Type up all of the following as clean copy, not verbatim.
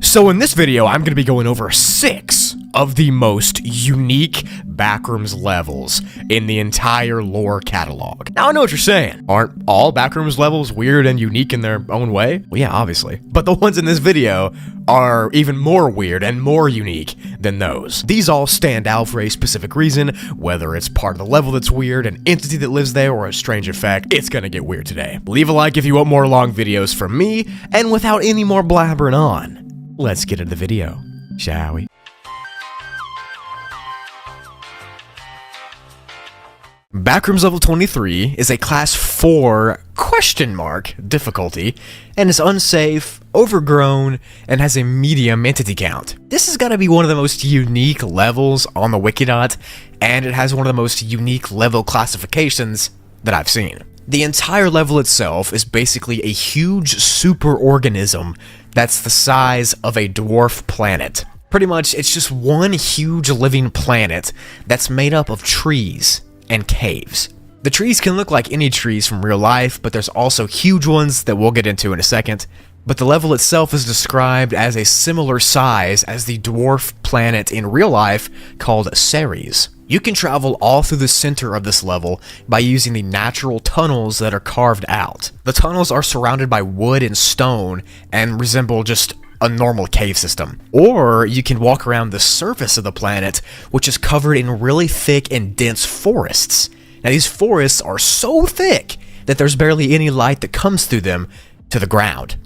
So in this video, I'm going to be going over 6 of the most unique Backrooms levels in the entire lore catalog. Now I know what you're saying. Aren't all Backrooms levels weird and unique in their own way? Well, yeah, obviously. But the ones in this video are even more weird and more unique than those. These all stand out for a specific reason, whether it's part of the level that's weird, an entity that lives there, or a strange effect. It's gonna get weird today. Leave a like if you want more long videos from me, and without any more blabbering on, let's get into the video, shall we? Backrooms level 23 is a class 4 ? Difficulty, and is unsafe, overgrown, and has a medium entity count. This has got to be one of the most unique levels on the Wikidot, and it has one of the most unique level classifications that I've seen. The entire level itself is basically a huge superorganism that's the size of a dwarf planet. Pretty much, it's just one huge living planet that's made up of trees and caves. The trees can look like any trees from real life, but there's also huge ones that we'll get into in a second. But the level itself is described as a similar size as the dwarf planet in real life called Ceres. You can travel all through the center of this level by using the natural tunnels that are carved out. The tunnels are surrounded by wood and stone and resemble just a normal cave system. Or you can walk around the surface of the planet, which is covered in really thick and dense forests. Now these forests are so thick that there's barely any light that comes through them to the ground.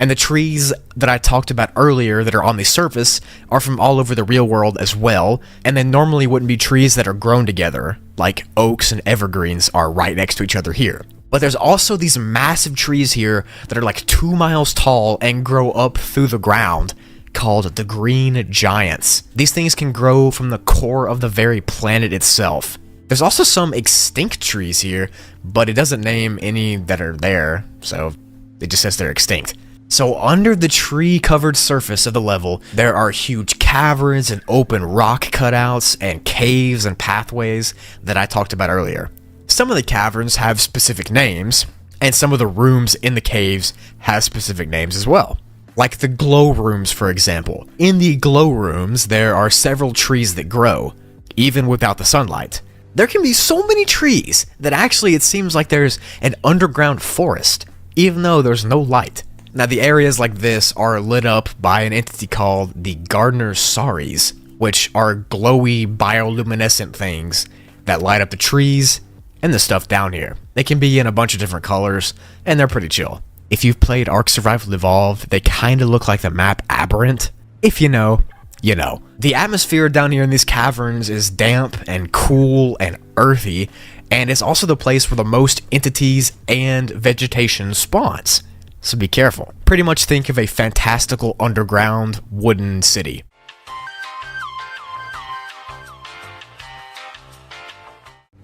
And the trees that I talked about earlier that are on the surface are from all over the real world as well, and they normally wouldn't be trees that are grown together, like oaks and evergreens are right next to each other here. But there's also these massive trees here that are like 2 miles tall and grow up through the ground, called the Green Giants. These things can grow from the core of the very planet itself. There's also some extinct trees here, but it doesn't name any that are there, so it just says they're extinct. So under the tree-covered surface of the level, there are huge caverns and open rock cutouts and caves and pathways that I talked about earlier. Some of the caverns have specific names, and some of the rooms in the caves have specific names as well. Like the glow rooms, for example. In the glow rooms, there are several trees that grow, even without the sunlight. There can be so many trees that actually it seems like there's an underground forest, even though there's no light. Now the areas like this are lit up by an entity called the Gardener's Saris, which are glowy bioluminescent things that light up the trees and the stuff down here. They can be in a bunch of different colors, and they're pretty chill. If you've played Ark Survival Evolved, they kinda look like the map Aberrant. If you know, you know. The atmosphere down here in these caverns is damp and cool and earthy, and it's also the place where the most entities and vegetation spawns. So be careful. Pretty much think of a fantastical underground wooden city.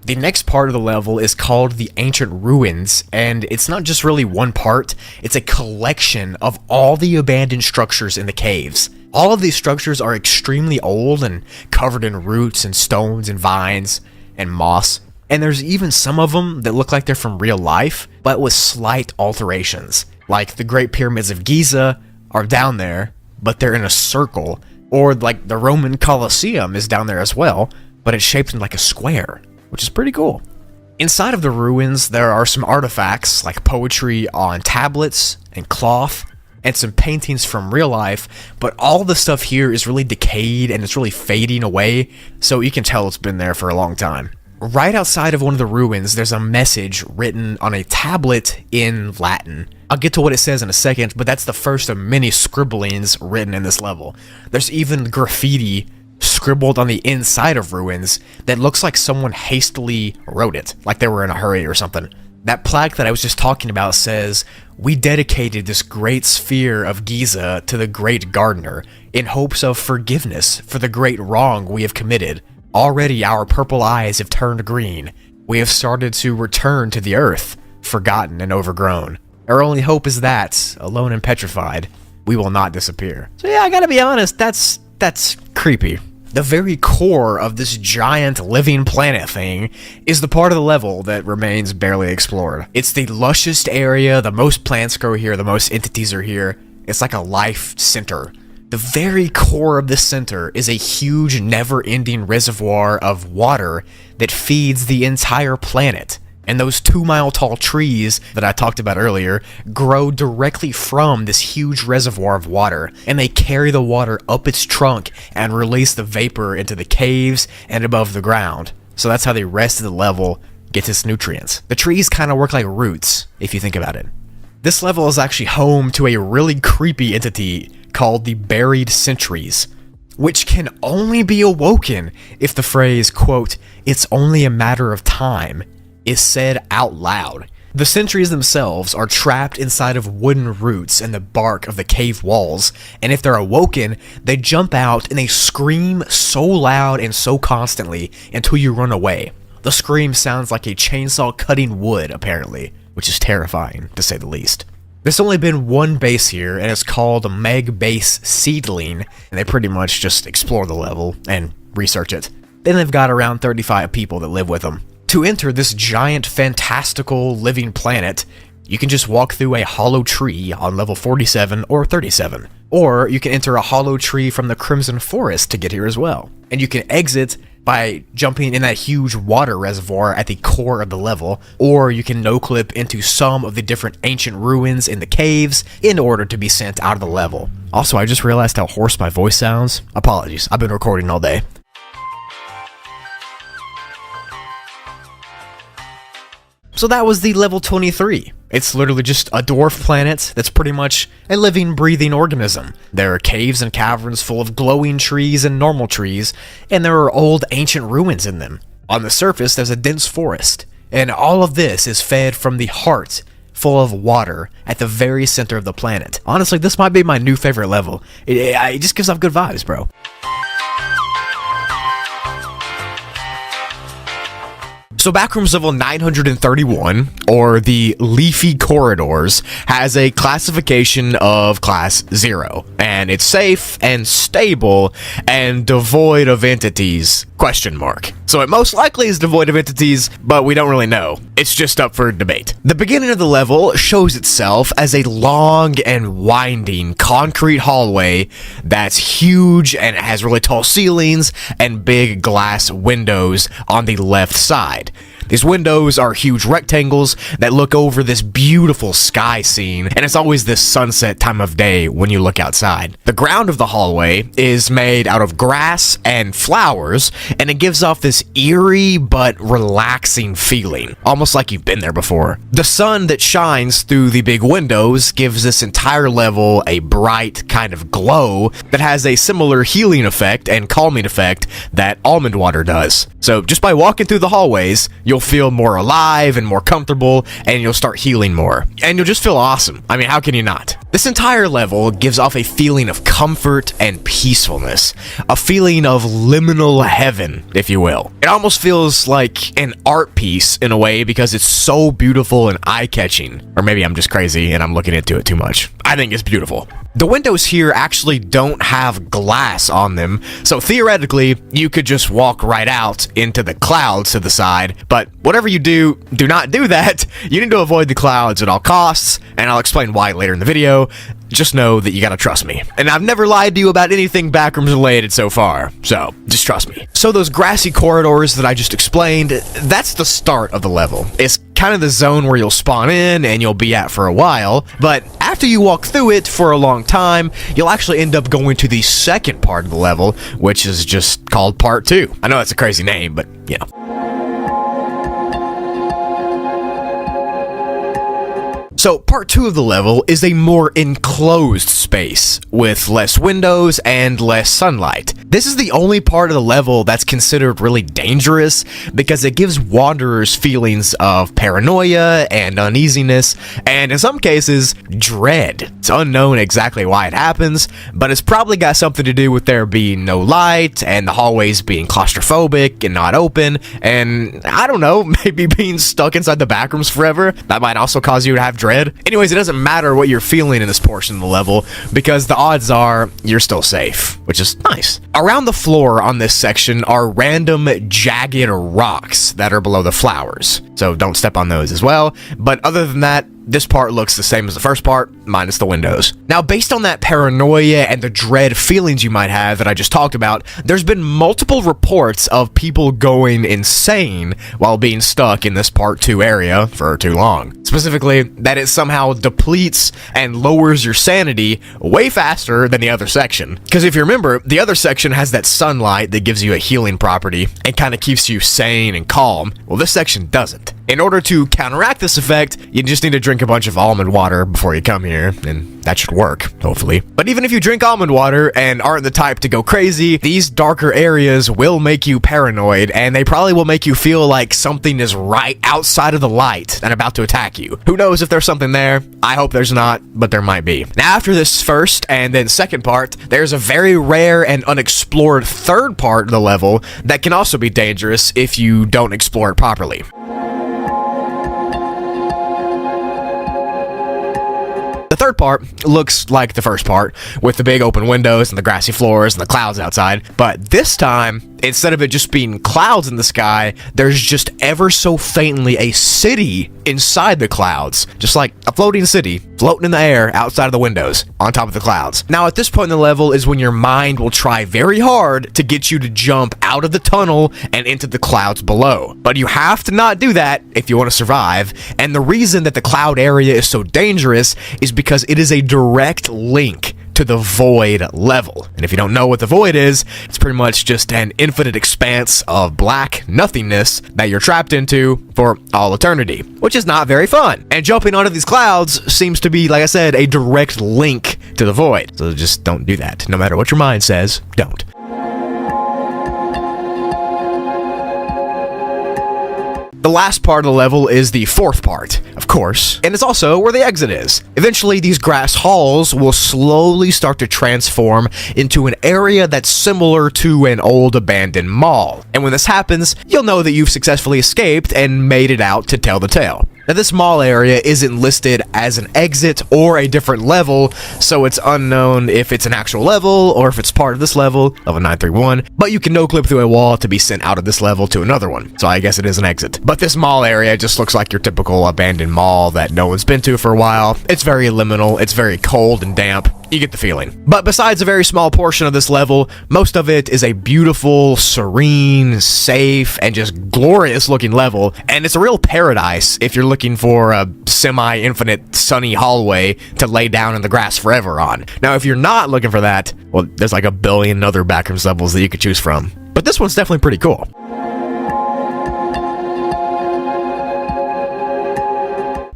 The next part of the level is called the Ancient Ruins, and it's not just really one part, it's a collection of all the abandoned structures in the caves. All of these structures are extremely old and covered in roots and stones and vines and moss. And there's even some of them that look like they're from real life, but with slight alterations. Like the Great Pyramids of Giza are down there, but they're in a circle. Or like the Roman Colosseum is down there as well, but it's shaped in like a square, which is pretty cool. Inside of the ruins, there are some artifacts like poetry on tablets and cloth, and some paintings from real life, but all the stuff here is really decayed and it's really fading away, so you can tell it's been there for a long time. Right outside of one of the ruins, there's a message written on a tablet in Latin. I'll get to what it says in a second, but that's the first of many scribblings written in this level. There's even graffiti scribbled on the inside of ruins that looks like someone hastily wrote it, like they were in a hurry or something. That plaque that I was just talking about says, "We dedicated this great sphere of Giza to the great gardener in hopes of forgiveness for the great wrong we have committed. Already our purple eyes have turned green. We have started to return to the earth, forgotten and overgrown. Our only hope is that, alone and petrified, we will not disappear." So yeah, I gotta be honest, that's creepy. The very core of this giant living planet thing is the part of the level that remains barely explored. It's the lushest area, the most plants grow here, the most entities are here. It's like a life center. The very core of the center is a huge, never-ending reservoir of water that feeds the entire planet. And those 2-mile-tall trees that I talked about earlier grow directly from this huge reservoir of water, and they carry the water up its trunk and release the vapor into the caves and above the ground. So that's how the rest of the level gets its nutrients. The trees kind of work like roots, if you think about it. This level is actually home to a really creepy entity called the Buried Sentries, which can only be awoken if the phrase, quote, "it's only a matter of time," is said out loud. The sentries themselves are trapped inside of wooden roots in the bark of the cave walls, and if they're awoken, they jump out and they scream so loud and so constantly until you run away. The scream sounds like a chainsaw cutting wood, apparently, which is terrifying, to say the least. There's only been one base here, and it's called Meg Base Seedling, and they pretty much just explore the level and research it. Then they've got around 35 people that live with them. To enter this giant, fantastical, living planet, you can just walk through a hollow tree on level 47 or 37. Or you can enter a hollow tree from the Crimson Forest to get here as well. And you can exit by jumping in that huge water reservoir at the core of the level, or you can no-clip into some of the different ancient ruins in the caves in order to be sent out of the level. Also, I just realized how hoarse my voice sounds. Apologies, I've been recording all day. So that was the level 23. It's literally just a dwarf planet that's pretty much a living, breathing organism. There are caves and caverns full of glowing trees and normal trees, and there are old ancient ruins in them. On the surface, there's a dense forest, and all of this is fed from the heart full of water at the very center of the planet. Honestly, this might be my new favorite level. It just gives off good vibes, bro. So Backrooms level 931, or the Leafy Corridors, has a classification of class 0, and it's safe and stable and devoid of entities, question mark. So it most likely is devoid of entities, but we don't really know. It's just up for debate. The beginning of the level shows itself as a long and winding concrete hallway that's huge and it has really tall ceilings and big glass windows on the left side. These windows are huge rectangles that look over this beautiful sky scene, and it's always this sunset time of day when you look outside. The ground of the hallway is made out of grass and flowers, and it gives off this eerie but relaxing feeling, almost like you've been there before. The sun that shines through the big windows gives this entire level a bright kind of glow that has a similar healing effect and calming effect that almond water does. So just by walking through the hallways, you'll feel more alive and more comfortable, and you'll start healing more. And you'll just feel awesome. I mean, how can you not? This entire level gives off a feeling of comfort and peacefulness. A feeling of liminal heaven, if you will. It almost feels like an art piece in a way because it's so beautiful and eye-catching. Or maybe I'm just crazy and I'm looking into it too much. I think it's beautiful. The windows here actually don't have glass on them, so theoretically, you could just walk right out into the clouds to the side, but whatever you do, do not do that. You need to avoid the clouds at all costs, and I'll explain why later in the video. Just know that you gotta trust me. And I've never lied to you about anything Backrooms related so far, so just trust me. So those grassy corridors that I just explained, that's the start of the level. It's kind of the zone where you'll spawn in and you'll be at for a while, but after you walk through it for a long time, you'll actually end up going to the second part of the level, which is just called Part 2. I know that's a crazy name, but you know. So part 2 of the level is a more enclosed space with less windows and less sunlight. This is the only part of the level that's considered really dangerous because it gives wanderers feelings of paranoia and uneasiness, and in some cases, dread. It's unknown exactly why it happens, but it's probably got something to do with there being no light and the hallways being claustrophobic and not open, and I don't know, maybe being stuck inside the backrooms forever. That might also cause you to have dread. Anyways, it doesn't matter what you're feeling in this portion of the level because the odds are you're still safe, which is nice. Around the floor on this section are random jagged rocks that are below the flowers, so don't step on those as well. But other than that, this part looks the same as the first part, minus the windows. Now, based on that paranoia and the dread feelings you might have that I just talked about, there's been multiple reports of people going insane while being stuck in this part 2 area for too long. Specifically, that it somehow depletes and lowers your sanity way faster than the other section. Because if you remember, the other section has that sunlight that gives you a healing property and kind of keeps you sane and calm. Well, this section doesn't. In order to counteract this effect, you just need to drink a bunch of almond water before you come here, and that should work, hopefully. But even if you drink almond water and aren't the type to go crazy, these darker areas will make you paranoid, and they probably will make you feel like something is right outside of the light and about to attack you. Who knows if there's something there? I hope there's not, but there might be. Now, after this first and then second part, there's a very rare and unexplored third part of the level that can also be dangerous if you don't explore it properly. The third part looks like the first part, with the big open windows and the grassy floors and the clouds outside, but this time, instead of it just being clouds in the sky, there's just ever so faintly a city inside the clouds, just like a floating city, floating in the air outside of the windows, on top of the clouds. Now, at this point in the level is when your mind will try very hard to get you to jump out of the tunnel and into the clouds below. But you have to not do that if you want to survive, and the reason that the cloud area is so dangerous is because it is a direct link to the void level. And if you don't know what the void is, it's pretty much just an infinite expanse of black nothingness that you're trapped into for all eternity, which is not very fun. And jumping onto these clouds seems to be, like I said, a direct link to the void. So just don't do that. No matter what your mind says, don't. The last part of the level is the fourth part, of course, and it's also where the exit is. Eventually, these grass halls will slowly start to transform into an area that's similar to an old abandoned mall. And when this happens, you'll know that you've successfully escaped and made it out to tell the tale. Now, this mall area isn't listed as an exit or a different level, so it's unknown if it's an actual level or if it's part of this level, level 931, but you can no-clip through a wall to be sent out of this level to another one, so I guess it is an exit. But this mall area just looks like your typical abandoned mall that no one's been to for a while. It's very liminal, it's very cold and damp. You get the feeling. But besides a very small portion of this level, most of it is a beautiful, serene, safe, and just glorious looking level, and it's a real paradise if you're looking for a semi-infinite sunny hallway to lay down in the grass forever on. Now, if you're not looking for that, well, there's like a billion other Backrooms levels that you could choose from. But this one's definitely pretty cool.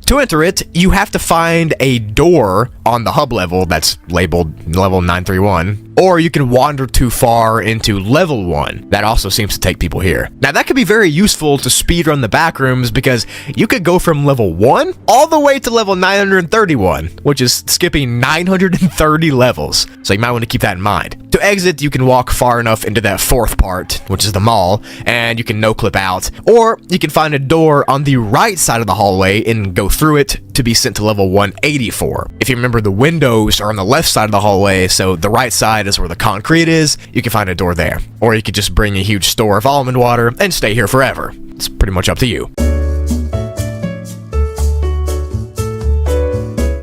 To enter it, you have to find a door on the hub level that's labeled level 931, or you can wander too far into level 1. That also seems to take people here. Now, that could be very useful to speedrun the Backrooms because you could go from level 1 all the way to level 931, which is skipping 930 levels, so you might want to keep that in mind. To exit, you can walk far enough into that fourth part, which is the mall, and you can no-clip out, or you can find a door on the right side of the hallway and go through it to be sent to level 184. If you remember, the windows are on the left side of the hallway, so the right side is where the concrete is. You can find a door there. Or you could just bring a huge store of almond water and stay here forever. It's pretty much up to you.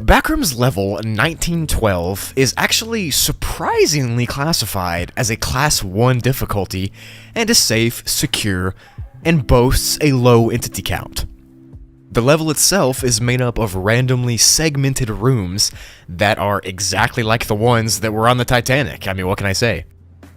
Backrooms level 1912 is actually surprisingly classified as a Class 1 difficulty and is safe, secure, and boasts a low entity count. The level itself is made up of randomly segmented rooms that are exactly like the ones that were on the Titanic. I mean, what can I say?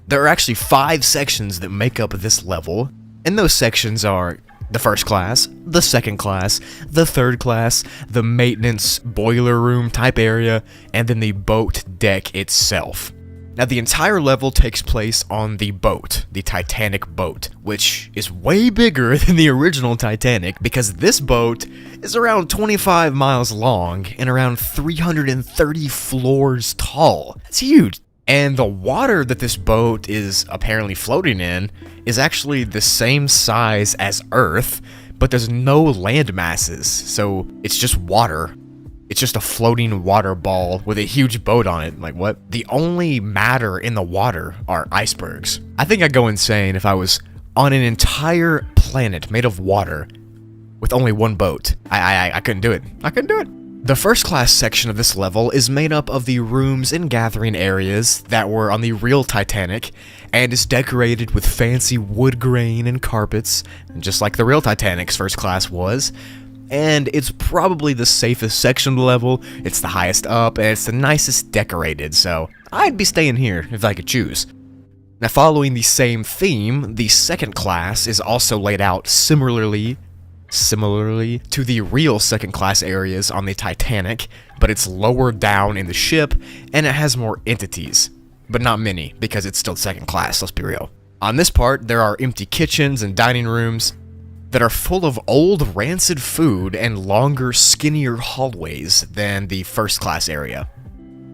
There are actually 5 sections that make up this level, and those sections are the first class, the second class, the third class, the maintenance boiler room type area, and then the boat deck itself. Now, the entire level takes place on the boat, the Titanic boat, which is way bigger than the original Titanic because this boat is around 25 miles long and around 330 floors tall. That's huge. And the water that this boat is apparently floating in is actually the same size as Earth, but there's no land masses, so it's just water. It's just a floating water ball with a huge boat on it. Like, what? The only matter in the water are icebergs. I think I'd go insane if I was on an entire planet made of water with only one boat. I couldn't do it. I couldn't do it. The first class section of this level is made up of the rooms and gathering areas that were on the real Titanic, and is decorated with fancy wood grain and carpets, just like the real Titanic's first class was. And it's probably the safest section of the level, it's the highest up, and it's the nicest decorated, so I'd be staying here if I could choose. Now, following the same theme, the second class is also laid out similarly to the real second class areas on the Titanic, but it's lower down in the ship, and it has more entities. But not many, because it's still second class, let's be real. On this part, there are empty kitchens and dining rooms that are full of old, rancid food and longer, skinnier hallways than the first class area.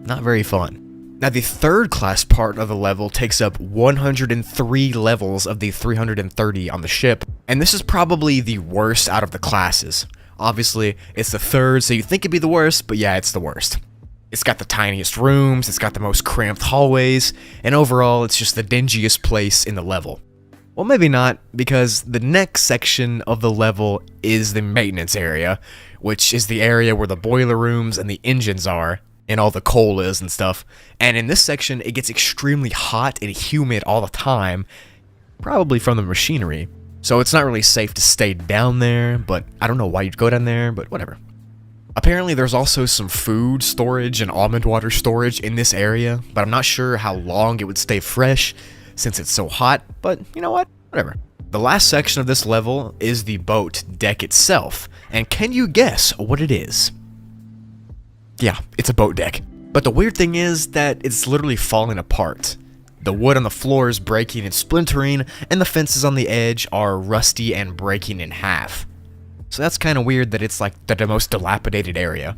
Not very fun. Now, the third class part of the level takes up 103 levels of the 330 on the ship, and this is probably the worst out of the classes. Obviously, it's the third, so you think it'd be the worst, but yeah, it's the worst. It's got the tiniest rooms, it's got the most cramped hallways, and overall, it's just the dingiest place in the level. Well, maybe not, because the next section of the level is the maintenance area, which is the area where the boiler rooms and the engines are, and all the coal is and stuff. And in this section, it gets extremely hot and humid all the time, probably from the machinery. So it's not really safe to stay down there, but I don't know why you'd go down there, but whatever. Apparently there's also some food storage and almond water storage in this area, but I'm not sure how long it would stay fresh since it's so hot, but you know what? Whatever. The last section of this level is the boat deck itself, and can you guess what it is? Yeah, it's a boat deck. But the weird thing is that it's literally falling apart. The wood on the floor is breaking and splintering, and the fences on the edge are rusty and breaking in half. So that's kind of weird that it's like the most dilapidated area.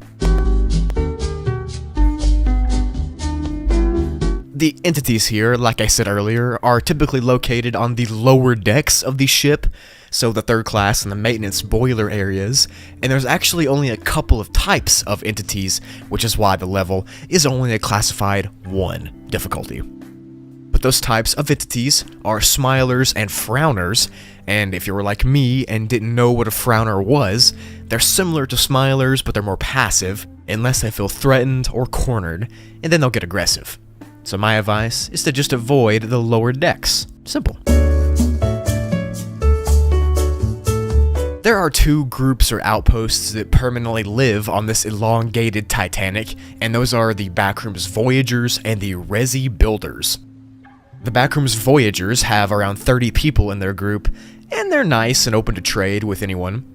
The entities here, like I said earlier, are typically located on the lower decks of the ship, so the third class and the maintenance boiler areas, and there's actually only a couple of types of entities, which is why the level is only a classified 1 difficulty. But those types of entities are smilers and frowners, and if you were like me and didn't know what a frowner was, they're similar to smilers, but they're more passive, unless they feel threatened or cornered, and then they'll get aggressive. So my advice is to just avoid the lower decks. Simple. There are 2 groups or outposts that permanently live on this elongated Titanic, and those are the Backrooms Voyagers and the Resi Builders. The Backrooms Voyagers have around 30 people in their group, and they're nice and open to trade with anyone.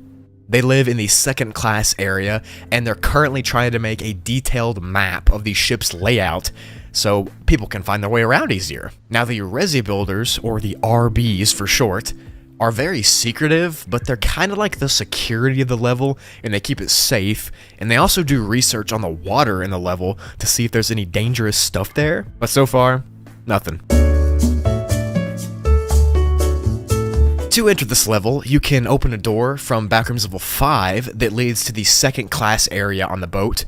They live in the second class area, and they're currently trying to make a detailed map of the ship's layout so people can find their way around easier. Now, the Resi Builders, or the RBs for short, are very secretive, but they're kind of like the security of the level, and they keep it safe, and they also do research on the water in the level to see if there's any dangerous stuff there, but so far, nothing. To enter this level, you can open a door from Backrooms level 5 that leads to the second class area on the boat,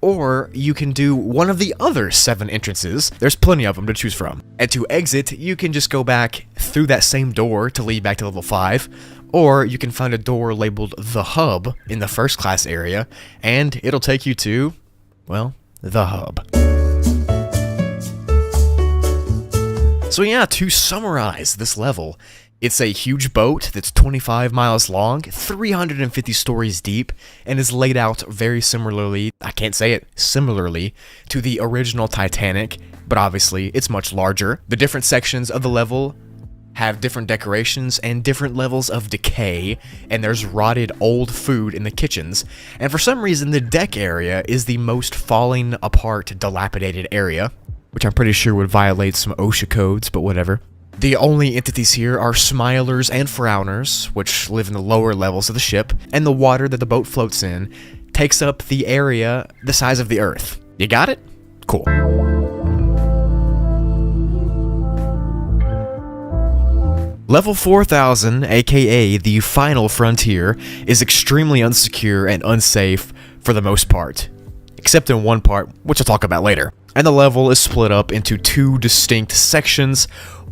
or you can do one of the other 7 entrances. There's plenty of them to choose from. And to exit, you can just go back through that same door to lead back to level 5, or you can find a door labeled The Hub in the first class area, and it'll take you to, well, the hub. So yeah, to summarize this level, it's a huge boat that's 25 miles long, 350 stories deep, and is laid out very similarly, I can't say it, similarly, to the original Titanic, but obviously it's much larger. The different sections of the level have different decorations and different levels of decay, and there's rotted old food in the kitchens, and for some reason the deck area is the most falling apart, dilapidated area, which I'm pretty sure would violate some OSHA codes, but whatever. The only entities here are smilers and frowners, which live in the lower levels of the ship, and the water that the boat floats in takes up the area the size of the Earth. You got it? Cool. Level 4000, aka the Final Frontier, is extremely unsecure and unsafe for the most part, except in one part, which I'll talk about later. And the level is split up into 2 distinct sections,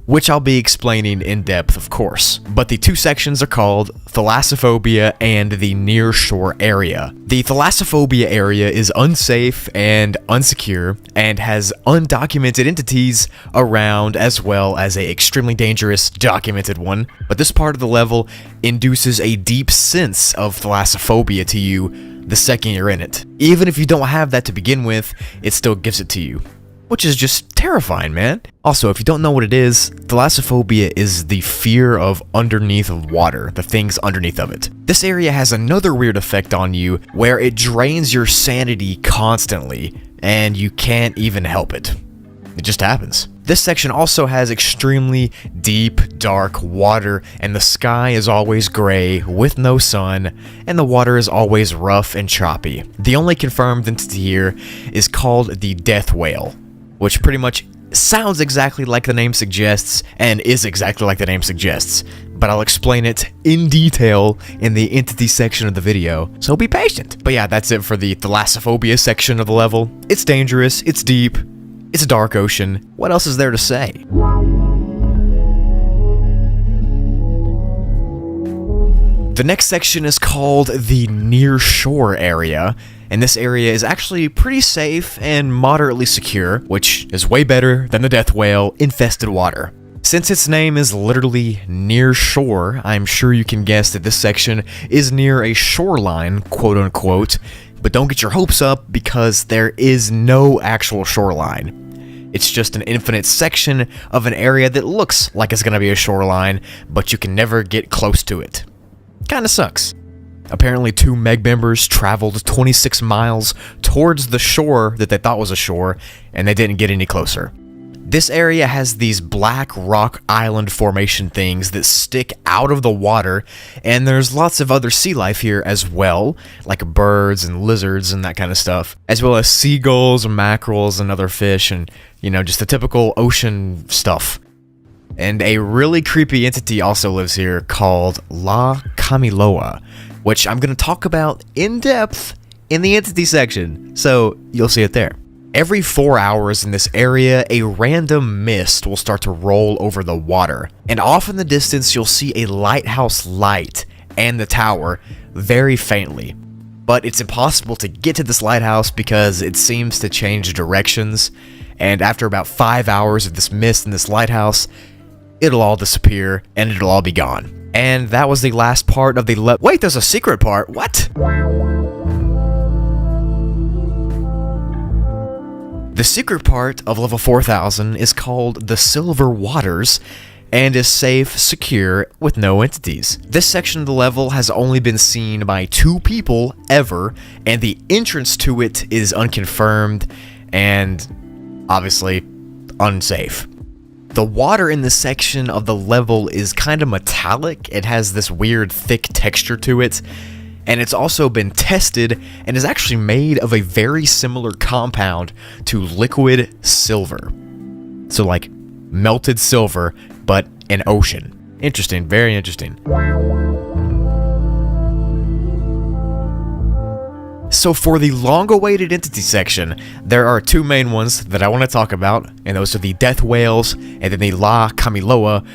which I'll be explaining in depth, of course. But the two sections are called Thalassophobia and the Nearshore Area. The Thalassophobia area is unsafe and unsecure and has undocumented entities around, as well as a extremely dangerous documented one. But this part of the level induces a deep sense of thalassophobia to you the second you're in it. Even if you don't have that to begin with, it still gives it to you, which is just terrifying, man. Also, if you don't know what it is, thalassophobia is the fear of underneath of water, the things underneath of it. This area has another weird effect on you where it drains your sanity constantly, and you can't even help it. It just happens. This section also has extremely deep, dark water, and the sky is always gray with no sun, and the water is always rough and choppy. The only confirmed entity here is called the death whale, which pretty much sounds exactly like the name suggests and is exactly like the name suggests, but I'll explain it in detail in the entity section of the video, so be patient. But yeah, that's it for the thalassophobia section of the level. It's dangerous, it's deep, it's a dark ocean. What else is there to say? The next section is called the Nearshore Area, and this area is actually pretty safe and moderately secure, which is way better than the death whale infested water. Since its name is literally near shore, I'm sure you can guess that this section is near a shoreline, quote unquote, but don't get your hopes up because there is no actual shoreline. It's just an infinite section of an area that looks like it's gonna be a shoreline, but you can never get close to it. Kinda sucks. Apparently 2 Meg members traveled 26 miles towards the shore that they thought was a shore, and they didn't get any closer. This area has these black rock island formation things that stick out of the water, and there's lots of other sea life here as well, like birds and lizards and that kind of stuff, as well as seagulls and mackerels and other fish and, you know, just the typical ocean stuff. And a really creepy entity also lives here called La Camiloa, which I'm going to talk about in depth in the entity section, so you'll see it there. Every 4 hours in this area, a random mist will start to roll over the water, and off in the distance you'll see a lighthouse light and the tower very faintly. But it's impossible to get to this lighthouse because it seems to change directions, and after about 5 hours of this mist in this lighthouse, it'll all disappear and it'll all be gone. And that was the last part of the wait, there's a secret part, what? The secret part of level 4000 is called the Silver Waters and is safe, secure, with no entities. This section of the level has only been seen by 2 people ever, and the entrance to it is unconfirmed and obviously unsafe. The water in this section of the level is kind of metallic. It has this weird thick texture to it, and it's also been tested and is actually made of a very similar compound to liquid silver. So like melted silver, but an ocean. Interesting, very interesting. So for the long-awaited entity section, there are 2 main ones that I want to talk about, and those are the death whales and then the La Camiloa.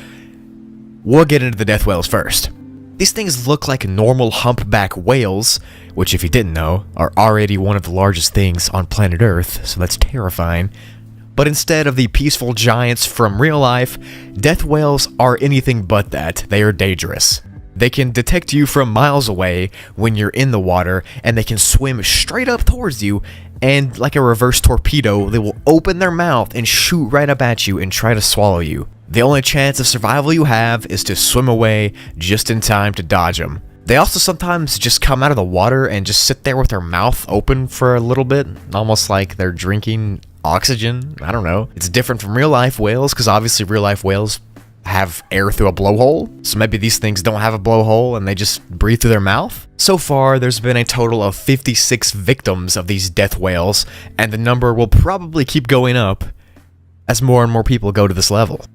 We'll get into the death whales first. These things look like normal humpback whales, which if you didn't know, are already one of the largest things on planet Earth, so that's terrifying. But instead of the peaceful giants from real life, death whales are anything but that. They are dangerous. They can detect you from miles away when you're in the water, and they can swim straight up towards you, and like a reverse torpedo, they will open their mouth and shoot right up at you and try to swallow you. The only chance of survival you have is to swim away just in time to dodge them. They also sometimes just come out of the water and just sit there with their mouth open for a little bit, almost like they're drinking oxygen. I don't know. It's different from real life whales, because obviously real life whales have air through a blowhole, so maybe these things don't have a blowhole and they just breathe through their mouth. So far, there's been a total of 56 victims of these death whales, and the number will probably keep going up as more and more people go to this level.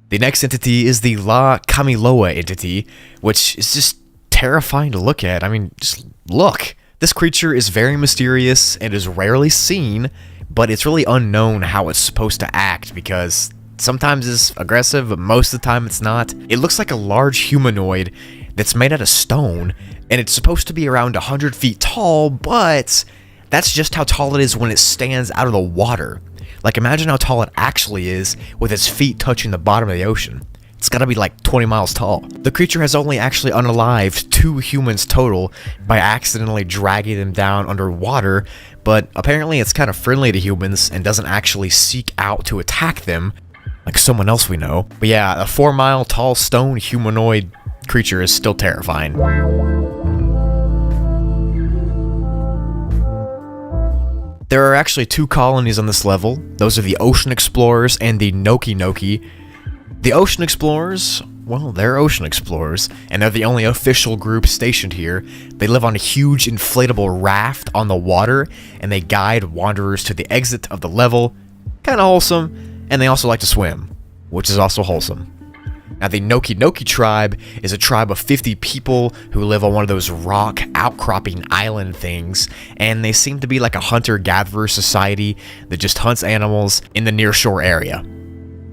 The next entity is the La Camiloa entity, which is just terrifying to look at. I mean, just look. This creature is very mysterious and is rarely seen, but it's really unknown how it's supposed to act because sometimes it's aggressive, but most of the time it's not. It looks like a large humanoid that's made out of stone, and it's supposed to be around 100 feet tall, but that's just how tall it is when it stands out of the water. Like, imagine how tall it actually is with its feet touching the bottom of the ocean. It's gotta be like 20 miles tall. The creature has only actually unalived 2 humans total by accidentally dragging them down underwater, but apparently it's kind of friendly to humans and doesn't actually seek out to attack them like someone else we know. But yeah, a 4-mile tall stone humanoid creature is still terrifying. There are actually 2 colonies on this level. Those are the Ocean Explorers and the Noki Noki. The Ocean Explorers, well, they're ocean explorers, and they're the only official group stationed here. They live on a huge inflatable raft on the water, and they guide wanderers to the exit of the level. Kinda wholesome, and they also like to swim, which is also wholesome. Now, the Noki Noki tribe is a tribe of 50 people who live on one of those rock outcropping island things, and they seem to be like a hunter-gatherer society that just hunts animals in the nearshore area.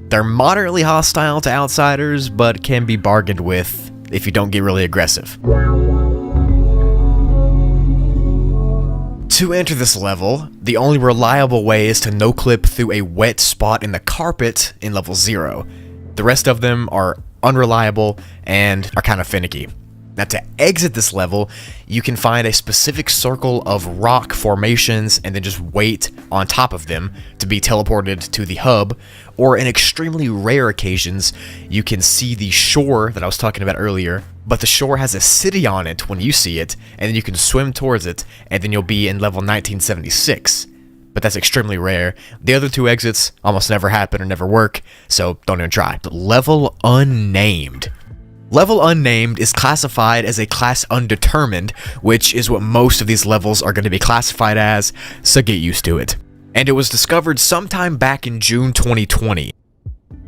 They're moderately hostile to outsiders, but can be bargained with if you don't get really aggressive. To enter this level, the only reliable way is to no-clip through a wet spot in the carpet in level 0. The rest of them are unreliable and are kind of finicky. Now, to exit this level, you can find a specific circle of rock formations and then just wait on top of them to be teleported to the hub, or in extremely rare occasions, you can see the shore that I was talking about earlier, but the shore has a city on it when you see it, and then you can swim towards it, and then you'll be in level 1976. But that's extremely rare. The other 2 exits almost never happen or never work, so don't even try. Level Unnamed. Level Unnamed is classified as a class undetermined, which is what most of these levels are going to be classified as, so get used to it. And it was discovered sometime back in June 2020.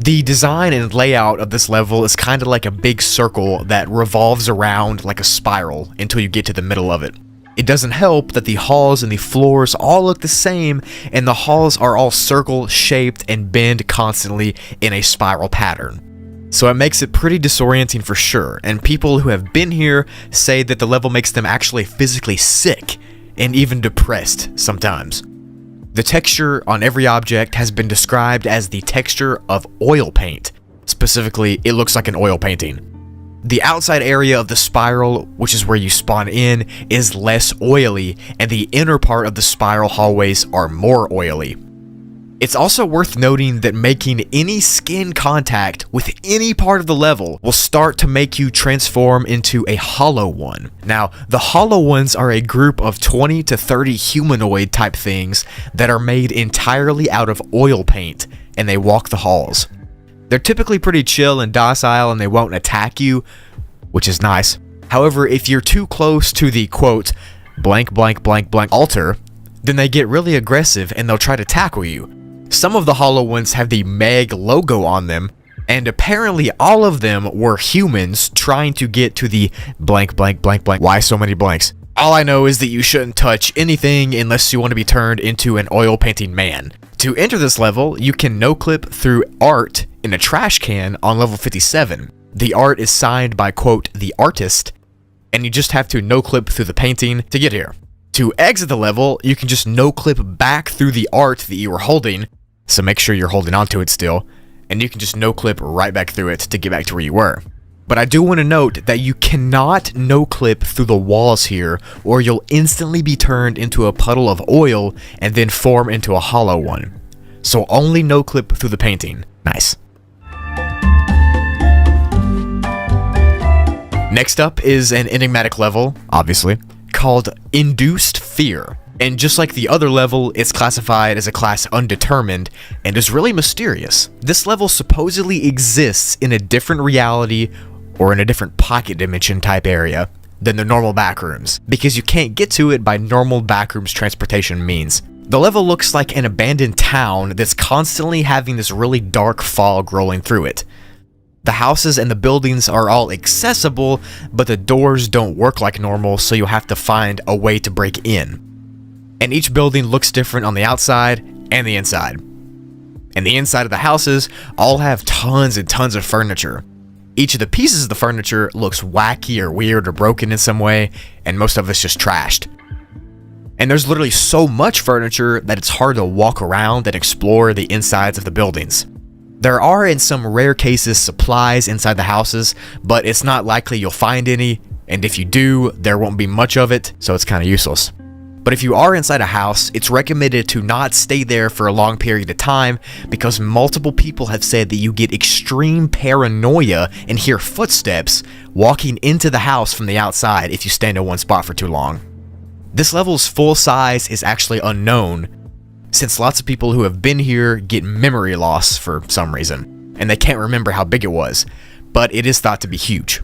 The design and layout of this level is kind of like a big circle that revolves around like a spiral until you get to the middle of it. It doesn't help that the halls and the floors all look the same, and the halls are all circle-shaped and bend constantly in a spiral pattern. So it makes it pretty disorienting for sure, and people who have been here say that the level makes them actually physically sick and even depressed sometimes. The texture on every object has been described as the texture of oil paint. Specifically, it looks like an oil painting. The outside area of the spiral, which is where you spawn in, is less oily, and the inner part of the spiral hallways are more oily. It's also worth noting that making any skin contact with any part of the level will start to make you transform into a hollow one. Now, the hollow ones are a group of 20 to 30 humanoid type things that are made entirely out of oil paint, and they walk the halls. They're typically pretty chill and docile, and they won't attack you, which is nice. However, if you're too close to the quote blank blank blank blank altar, then they get really aggressive and they'll try to tackle you. Some of the hollow ones have the Meg logo on them, and apparently all of them were humans trying to get to the blank blank blank blank. Why so many blanks? All I know is that you shouldn't touch anything unless you want to be turned into an oil painting man. To enter this level, you can no-clip through art in a trash can on level 57. The art is signed by, quote, the artist, and you just have to no-clip through the painting to get here. To exit the level, you can just no-clip back through the art that you were holding, so make sure you're holding onto it still, and you can just no-clip right back through it to get back to where you were. But I do want to note that you cannot no-clip through the walls here, or you'll instantly be turned into a puddle of oil and then form into a hollow one. So only no-clip through the painting. Nice. Next up is an enigmatic level, obviously, called Induced Fear. And just like the other level, it's classified as a class undetermined and is really mysterious. This level supposedly exists in a different reality or in a different pocket dimension type area than the normal backrooms, because you can't get to it by normal backrooms transportation means. The level looks like an abandoned town that's constantly having this really dark fog rolling through it. The houses and the buildings are all accessible, but the doors don't work like normal, so you'll have to find a way to break in. And each building looks different on the outside and the inside. And the inside of the houses all have tons and tons of furniture. Each of the pieces of the furniture looks wacky or weird or broken in some way, and most of it's just trashed. And there's literally so much furniture that it's hard to walk around and explore the insides of the buildings. There are, in some rare cases, supplies inside the houses, but it's not likely you'll find any, and if you do, there won't be much of it, so it's kind of useless. But if you are inside a house, it's recommended to not stay there for a long period of time because multiple people have said that you get extreme paranoia and hear footsteps walking into the house from the outside if you stand in one spot for too long. This level's full size is actually unknown, since lots of people who have been here get memory loss for some reason, and they can't remember how big it was, but it is thought to be huge.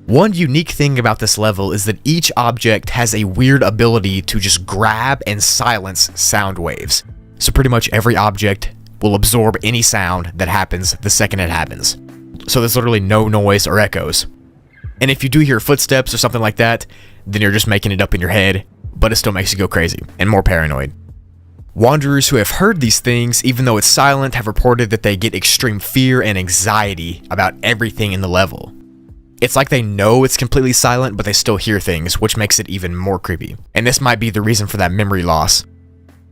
One unique thing about this level is that each object has a weird ability to just grab and silence sound waves. So pretty much every object will absorb any sound that happens the second it happens. So there's literally no noise or echoes. And if you do hear footsteps or something like that, then you're just making it up in your head, but it still makes you go crazy and more paranoid. Wanderers who have heard these things, even though it's silent, have reported that they get extreme fear and anxiety about everything in the level. It's like they know it's completely silent, but they still hear things, which makes it even more creepy. And this might be the reason for that memory loss.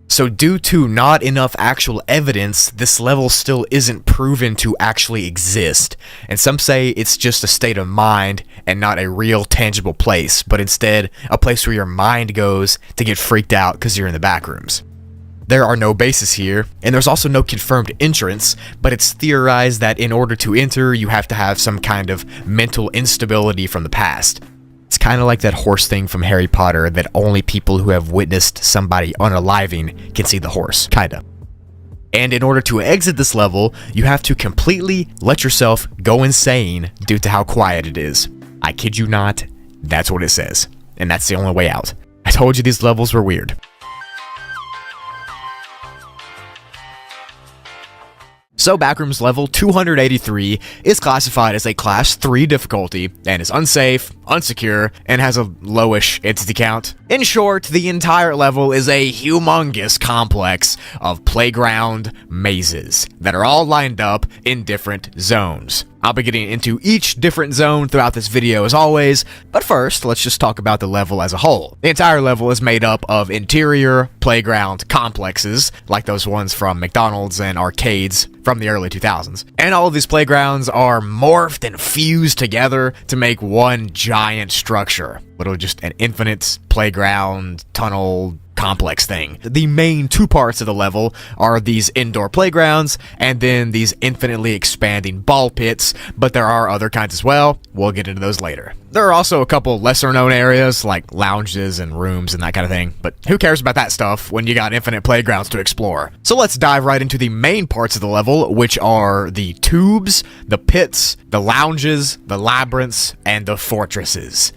So due to not enough actual evidence, this level still isn't proven to actually exist. And some say it's just a state of mind and not a real tangible place, but instead a place where your mind goes to get freaked out because you're in the backrooms. There are no bases here, and there's also no confirmed entrance, but it's theorized that in order to enter, you have to have some kind of mental instability from the past. It's kind of like that horse thing from Harry Potter that only people who have witnessed somebody unaliving can see the horse, kinda. And in order to exit this level, you have to completely let yourself go insane due to how quiet it is. I kid you not, that's what it says, and that's the only way out. I told you these levels were weird. So Backrooms level 283 is classified as a class 3 difficulty and is unsafe, unsecure, and has a lowish entity count. In short, the entire level is a humongous complex of playground mazes that are all lined up in different zones. I'll be getting into each different zone throughout this video as always, but first, let's just talk about the level as a whole. The entire level is made up of interior playground complexes, like those ones from McDonald's and arcades from the early 2000s. And all of these playgrounds are morphed and fused together to make one giant structure. Literally just an infinite playground, tunnel, complex thing. The main two parts of the level are these indoor playgrounds and then these infinitely expanding ball pits, but there are other kinds as well. We'll get into those later. There are also a couple lesser known areas like lounges and rooms and that kind of thing, but who cares about that stuff when you got infinite playgrounds to explore? So let's dive right into the main parts of the level, which are the tubes, the pits, the lounges, the labyrinths, and the fortresses.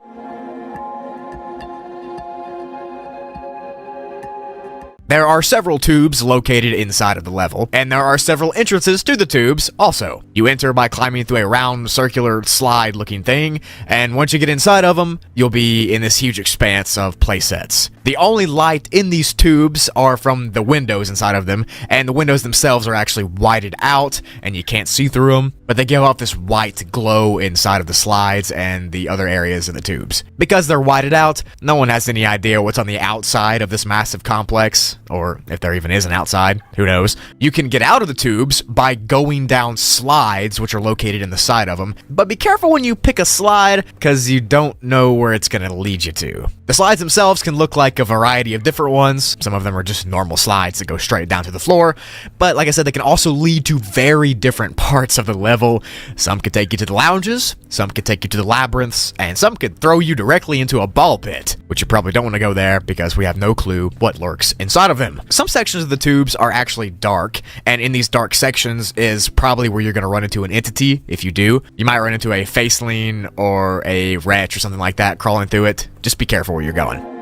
There are several tubes located inside of the level, and there are several entrances to the tubes also. You enter by climbing through a round, circular, slide-looking thing, and once you get inside of them, you'll be in this huge expanse of playsets. The only light in these tubes are from the windows inside of them, and the windows themselves are actually whited out, and you can't see through them, but they give off this white glow inside of the slides and the other areas in the tubes. Because they're whited out, no one has any idea what's on the outside of this massive complex, or if there even is an outside, who knows. You can get out of the tubes by going down slides, which are located in the side of them, but be careful when you pick a slide, because you don't know where it's going to lead you to. The slides themselves can look like a variety of different ones. Some of them are just normal slides that go straight down to the floor, but like I said, they can also lead to very different parts of the level. Some could take you to the lounges, some could take you to the labyrinths, and some could throw you directly into a ball pit, which you probably don't want to go there because we have no clue what lurks inside of them. Some sections of the tubes are actually dark, and in these dark sections is probably where you're going to run into an entity. If you do, you might run into a faceling or a wretch or something like that crawling through it. Just be careful where you're going.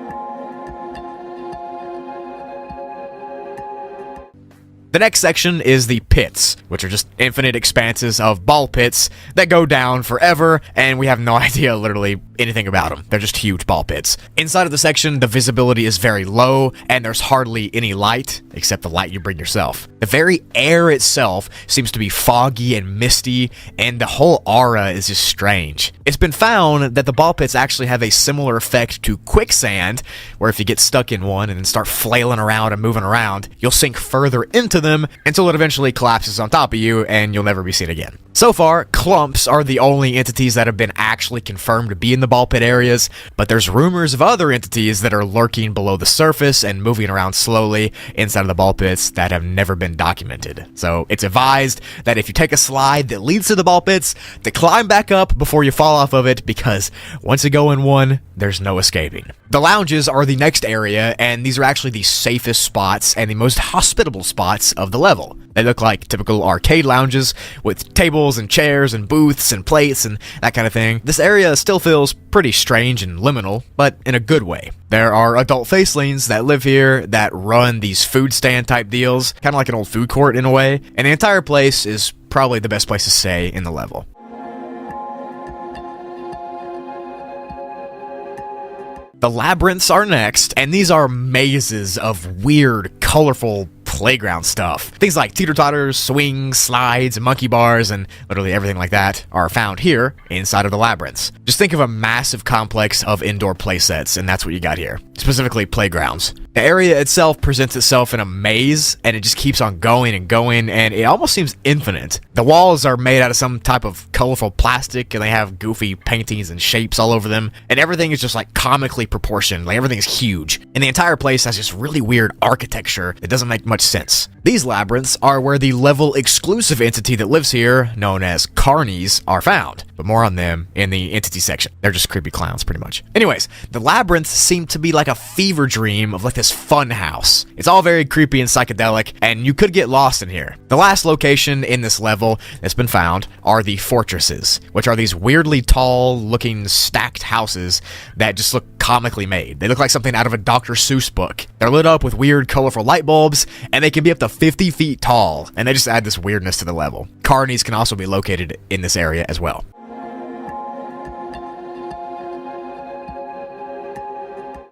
The next section is the pits, which are just infinite expanses of ball pits that go down forever, and we have no idea literally anything about them. They're just huge ball pits. Inside of the section, the visibility is very low, and there's hardly any light, except the light you bring yourself. The very air itself seems to be foggy and misty, and the whole aura is just strange. It's been found that the ball pits actually have a similar effect to quicksand, where if you get stuck in one and then start flailing around and moving around, you'll sink further into them until it eventually collapses on top of you and you'll never be seen again. So far, clumps are the only entities that have been actually confirmed to be in the ball pit areas, but there's rumors of other entities that are lurking below the surface and moving around slowly inside of the ball pits that have never been documented. So it's advised that if you take a slide that leads to the ball pits, to climb back up before you fall off of it, because once you go in one, there's no escaping. The lounges are the next area, and these are actually the safest spots and the most hospitable spots of the level. They look like typical arcade lounges with tables and chairs and booths and plates and that kind of thing. This area still feels pretty strange and liminal, but in a good way. There are adult facelings that live here that run these food stand type deals, kind of like an old food court in a way, and the entire place is probably the best place to stay in the level. The labyrinths are next, and these are mazes of weird, colorful playground stuff. Things like teeter-totters, swings, slides, monkey bars, and literally everything like that are found here inside of the labyrinths. Just think of a massive complex of indoor play sets, and that's what you got here. Specifically playgrounds. The area itself presents itself in a maze, and it just keeps on going and going, and it almost seems infinite. The walls are made out of some type of colorful plastic, and they have goofy paintings and shapes all over them, and everything is just like comically proportioned, like everything is huge. And the entire place has this really weird architecture that doesn't make much sense. These labyrinths are where the level exclusive entity that lives here, known as Carnies, are found. But more on them in the entity section. They're just creepy clowns, pretty much. Anyways, the labyrinths seem to be like a fever dream of like this fun house. It's all very creepy and psychedelic, and you could get lost in here. The last location in this level that's been found are the fortresses, which are these weirdly tall looking stacked houses that just look comically made. They look like something out of a Dr. Seuss book. They're lit up with weird colorful light bulbs, and they can be up to 50 feet tall, and they just add this weirdness to the level. Carnies can also be located in this area as well.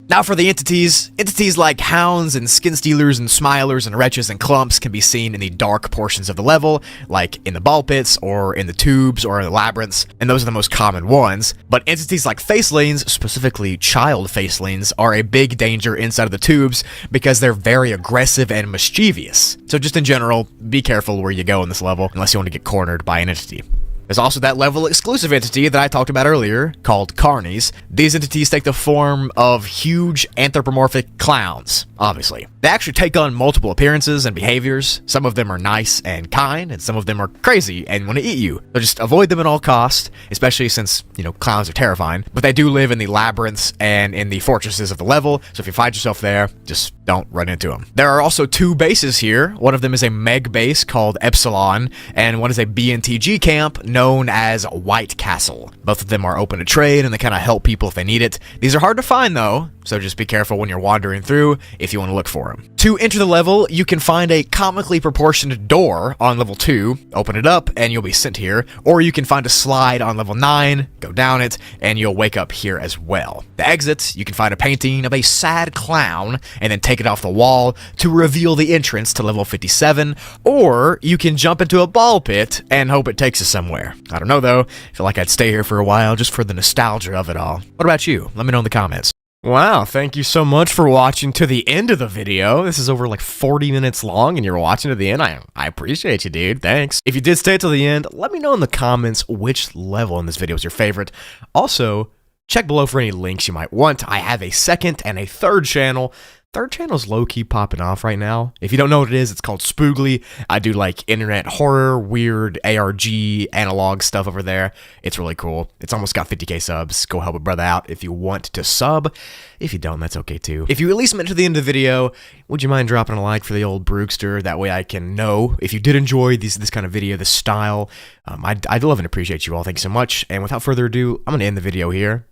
Now for the entities like hounds and skin stealers and smilers and wretches and clumps can be seen in the dark portions of the level, like in the ball pits or in the tubes or in the labyrinths, and those are the most common ones. But entities like facelings, specifically child facelings, are a big danger inside of the tubes because they're very aggressive and mischievous. So just in general, be careful where you go in this level unless you want to get cornered by an entity. There's also that level exclusive entity that I talked about earlier, called Carnies. These entities take the form of huge anthropomorphic clowns, obviously. They actually take on multiple appearances and behaviors. Some of them are nice and kind, and some of them are crazy and want to eat you. So just avoid them at all costs, especially since, clowns are terrifying. But they do live in the labyrinths and in the fortresses of the level, so if you find yourself there, just don't run into them. There are also two bases here. One of them is a Meg base called Epsilon, and one is a BNTG camp known as White Castle. Both of them are open to trade, and they kind of help people if they need it. These are hard to find though, so just be careful when you're wandering through if you want to look for them. To enter the level, you can find a comically proportioned door on level 2, open it up, and you'll be sent here, or you can find a slide on level 9, go down it, and you'll wake up here as well. The exit, you can find a painting of a sad clown, and then take it off the wall to reveal the entrance to level 57, or you can jump into a ball pit and hope it takes us somewhere. I don't know though, I feel like I'd stay here for a while just for the nostalgia of it all. What about you? Let me know in the comments. Wow, thank you so much for watching to the end of the video. This is over like 40 minutes long and you're watching to the end. I appreciate you, dude. Thanks. If you did stay till the end, let me know in the comments which level in this video is your favorite. Also, check below for any links you might want. I have a second and a third channel. Third channel's low-key popping off right now. If you don't know what it is, it's called Spoogli. I do like internet horror, weird ARG, analog stuff over there. It's really cool. It's almost got 50k subs. Go help a brother out if you want to sub. If you don't, that's okay too. If you at least made it to the end of the video, would you mind dropping a like for the old Broogster? That way I can know if you did enjoy this kind of video, this style. I'd love and appreciate you all. Thank you so much. And without further ado, I'm going to end the video here.